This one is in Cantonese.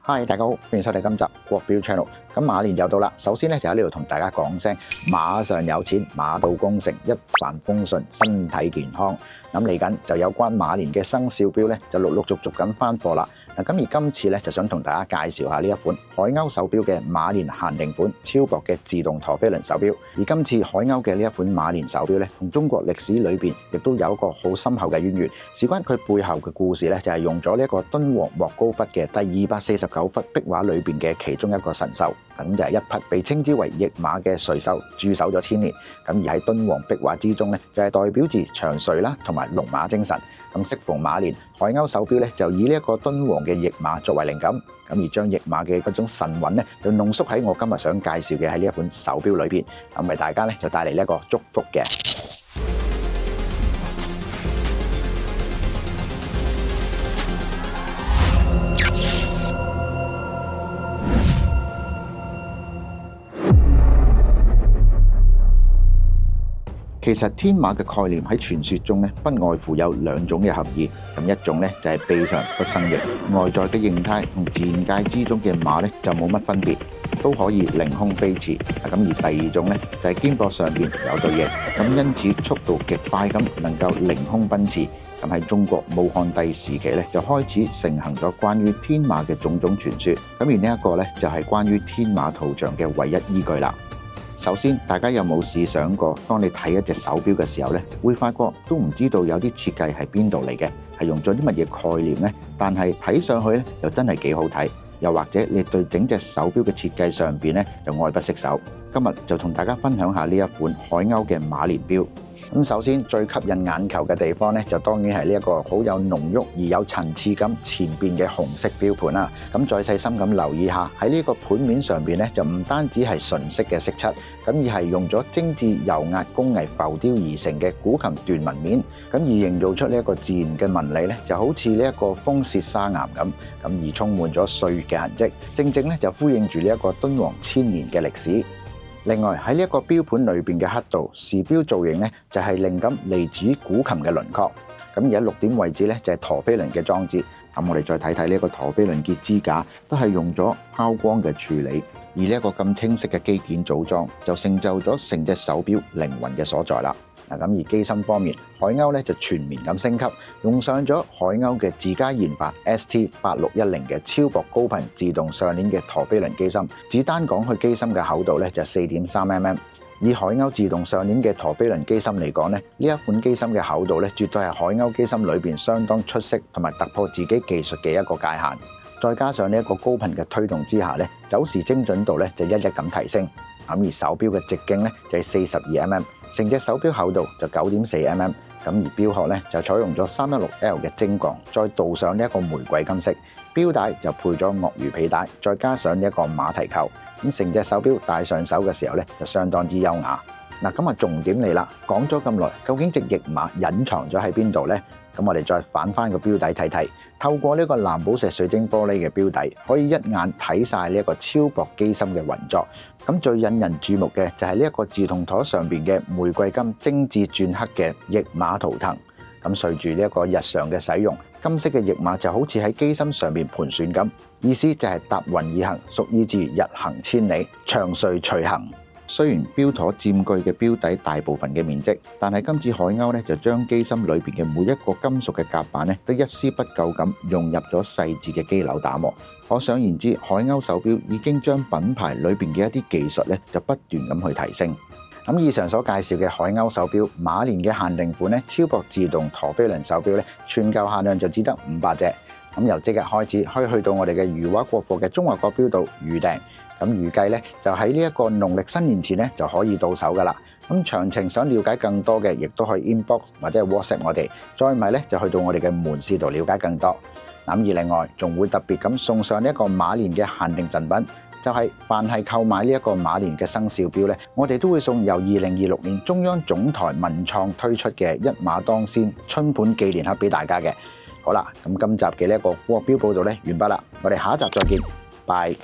Hi， 大家好，歡迎收睇今集國標 channel。咁馬年又到啦，首先咧就喺呢度同大家講聲，馬上有錢，馬到功成，一帆風順，身體健康。咁嚟緊就有關馬年嘅生肖錶咧，就陸陸續續咁翻貨啦。咁而今次咧就想同大家介紹下呢一款海鷗手錶嘅馬年限定款超薄嘅自動陀飛輪手錶。而今次海鷗嘅呢一款馬年手錶咧，同中國歷史裏邊亦都有一個好深厚嘅淵源。事關佢背後嘅故事咧，就係用咗呢一個敦煌莫高窟嘅第249幅壁畫裏邊嘅其中一個神獸，咁就係一匹被稱之為翼馬嘅瑞獸，駐守咗1000年。咁而喺敦煌壁畫之中咧，就係代表住長瑞啦，同埋龍馬精神。咁適逢馬年，海鷗手錶咧就以呢一個敦煌嘅翼馬作為靈感，咁而將翼馬嘅嗰種神韻咧，就濃縮喺我今日想介紹嘅喺呢一款手錶裏邊，咁為大家咧就帶嚟呢一個祝福嘅。其實天馬嘅概念喺傳說中咧，不外乎有兩種嘅含義。咁一種咧就係臂上不生翼，外在嘅形態同自然界之中嘅馬咧就冇乜分別，都可以凌空飛馳。咁而第二種咧就係肩膊上邊有對翼，咁因此速度極快咁能夠凌空奔馳。咁喺中國武漢帝時期咧就開始盛行咗關於天馬嘅種種傳說。咁而呢一個咧就係關於天馬圖像嘅唯一依據啦。首先，大家有冇試想過，當你睇一隻手錶嘅時候咧，會發覺都唔知道有啲設計係邊度嚟嘅，係用咗啲乜嘢概念呢？但係睇上去咧，又真係幾好睇。又或者你對整隻手錶嘅設計上邊咧，就愛不釋手。今日就同大家分享下呢一款海鷗嘅馬年錶。咁首先最吸引眼球嘅地方咧，就當然係呢一個好有濃郁而有層次感前邊嘅紅色錶盤啦。咁再細心咁留意下喺呢個盤面上邊咧，就唔單止係純色嘅色漆，咁而係用咗精緻油壓工藝浮雕而成嘅古琴斷紋面，咁而營造出呢一個自然嘅紋理咧，就好似呢一個風屑沙岩咁而充滿咗歲月嘅痕跡，正正咧就呼應住呢一個敦煌1000年嘅歷史。另外喺呢一個錶盤裏邊嘅刻度時錶造型咧，就係靈感嚟自古琴嘅輪廓。咁而喺6點位置咧就係陀飛輪嘅裝置。咁我哋再睇睇呢一個陀飛輪結支架，都係用咗拋光嘅處理。而呢一個咁清晰嘅機件組裝，就成就咗成隻手錶靈魂嘅所在啦。嗱，咁而機芯方面，海鷗咧就全面咁升級，用上咗海鷗嘅自家研發 ST8610嘅超薄高頻自動上鏈嘅陀飛輪機芯。只單講佢機芯嘅厚度咧就4.3mm。以海鷗自動上鏈嘅陀飛輪機芯嚟講咧，呢一款機芯嘅厚度咧，絕對係海鷗機芯裏邊相當出色同埋突破自己技術嘅一個界限。再加上呢一個高頻嘅推動之下咧，走時精準度咧就一咁提升。咁而手錶嘅直徑咧就係42mm，成隻手錶厚度就9.4mm。咁而錶殼咧就採用咗316L 嘅精鋼，再鍍上呢一個玫瑰金色。錶帶就配咗鱷魚皮帶，再加上呢一個馬蹄扣。咁成隻手錶戴上手嘅時候咧就相當之優雅。嗱，咁啊重點嚟啦，講咗咁耐，究竟隻翼馬隱藏咗喺邊度呢？咁我哋再反翻個錶底睇睇，透過呢個藍寶石水晶玻璃嘅錶底，可以一眼睇晒呢一個超薄機芯嘅運作。咁最引人注目嘅就係呢一個自動陀上邊嘅玫瑰金精緻鐫刻嘅翼馬圖騰。咁隨住呢一個日常嘅使用，金色嘅翼馬就好似喺機芯上面盤旋咁，意思就係踏雲而行，屬意字日行千里，長瑞隨行。雖然錶陀佔據嘅錶底大部分嘅面積，但係今次海鷗咧就將機芯裏邊嘅每一個金屬嘅夾板咧，都一絲不苟咁融入咗細緻嘅機樓打磨。可想而知，海鷗手錶已經將品牌裏邊嘅一啲技術咧，就不斷咁去提升。咁以上所介紹嘅海鷗手錶馬年嘅限定款咧，超薄自動陀飛輪手錶咧，全球限量就只得500隻。咁由即日開始，可以去到我哋嘅如畫國貨嘅中華國錶度預訂。咁預計咧就喺呢一個農曆新年前咧就可以到手噶啦。咁詳情想了解更多嘅，亦都可以 inbox 或者係 WhatsApp 我哋。再唔係咧就去到我哋嘅門市度了解更多。咁而另外仲會特別咁送上呢一個馬年嘅限定贈品，就係凡係購買呢一個馬年嘅生肖錶咧，我哋都會送由2026年中央總台文創推出嘅一馬當先春盤紀念盒俾大家嘅。好啦，咁今集嘅呢一個國錶報道咧完畢啦，我哋下一集再見，拜。